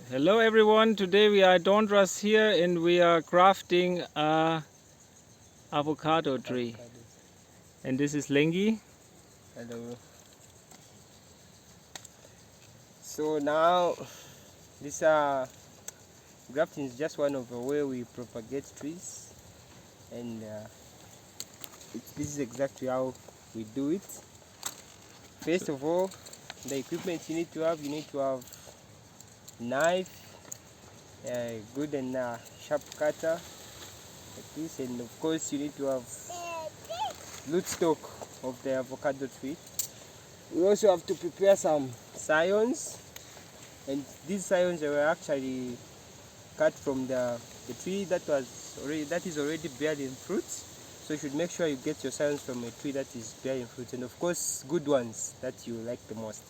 Hello everyone, today we are at Dondras here and we are crafting a avocado tree. Avocados. And this is Lengi. Hello. So now this grafting is just one of the way we propagate trees, and this is exactly how we do it. First of all, the equipment you need to have knife, good and sharp cutter like this, and of course you need to have rootstock of the avocado tree. We also have to prepare some scions, and these scions were actually cut from the tree that is already bearing fruits. So you should make sure you get your scions from a tree that is bearing fruits, and of course good ones that you like the most.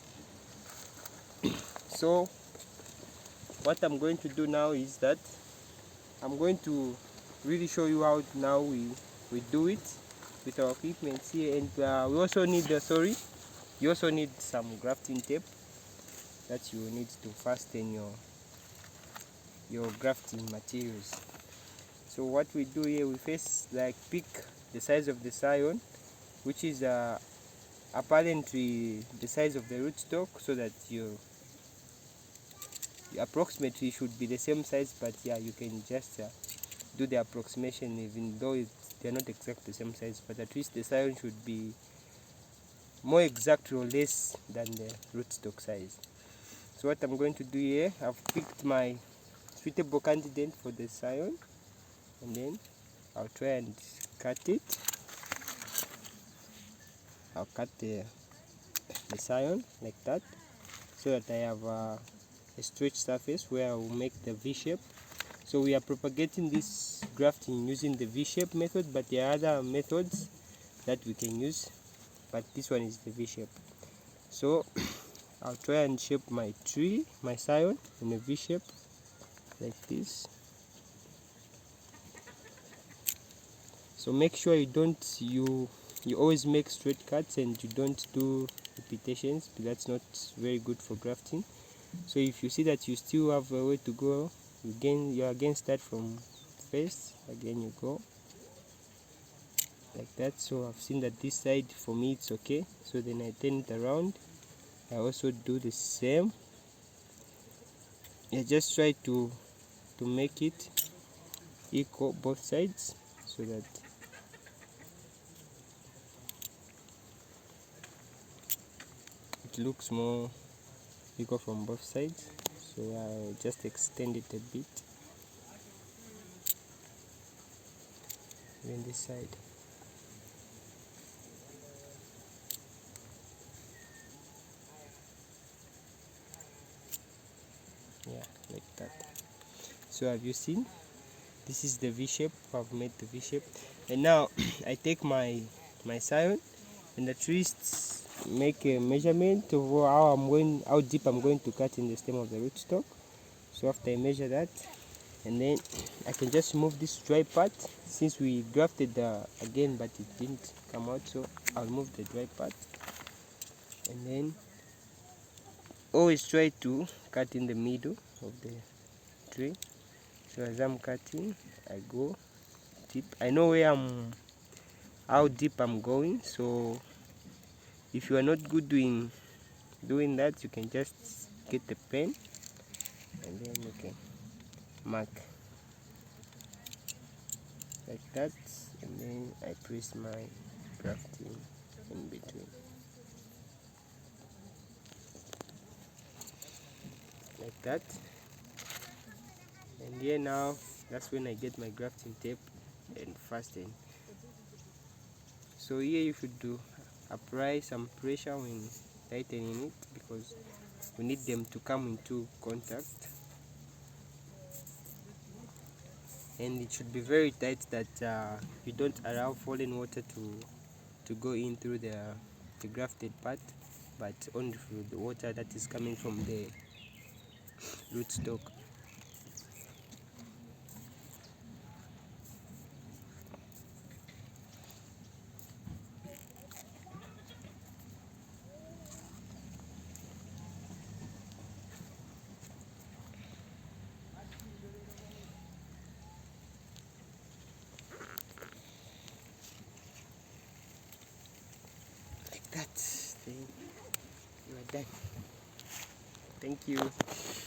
So what I'm going to do now is that I'm going to really show you how now we do it with our equipment here, and we also need you also need some grafting tape that you need to fasten your grafting materials. So what we do here, we first pick the size of the scion, which is apparently the size of the rootstock, so that you approximately should be the same size, but yeah, you can just do the approximation even though they're not exactly the same size, but at least the scion should be more exact or less than the rootstock size. So what I'm going to do here, I've picked my suitable candidate for the scion, and then I'll try and cut it. I'll cut the scion like that, so that I have a stretched surface where I will make the V shape. So we are propagating this grafting using the V shape method, but there are other methods that we can use, but this one is the V shape. So I'll try and shape my tree, my scion, in a V shape like this. So make sure you always make straight cuts and you don't do repetitions, because that's not very good for grafting. So if you see that you still have a way to go, you again start from first, again you go like that. So I've seen that this side for me it's okay, so then I turn it around. I also do the same. I just try to make it equal both sides, so that it looks more equal from both sides. So I just extend it a bit, even this side. Yeah, like that. So have you seen, this is the V shape. I've made the V shape, and now I take my scion and at least make a measurement of how deep I'm going to cut in the stem of the rootstock. So after I measure that, and then I can just remove this dry part, since we grafted again but it didn't come out. So I'll remove the dry part, and then always try to cut in the middle of the tree. So as I'm cutting, I go deep. I know how deep I'm going. So if you are not good doing that, you can just get the pen, and then you can mark like that, and then I press my grafting in between like that. And here now, that's when I get my grafting tape and fasten. So here you should apply some pressure when tightening it, because we need them to come into contact, and it should be very tight, that you don't allow falling water to go in through the grafted part, but only through the water that is coming from the rootstock. that, then you are done. Thank you.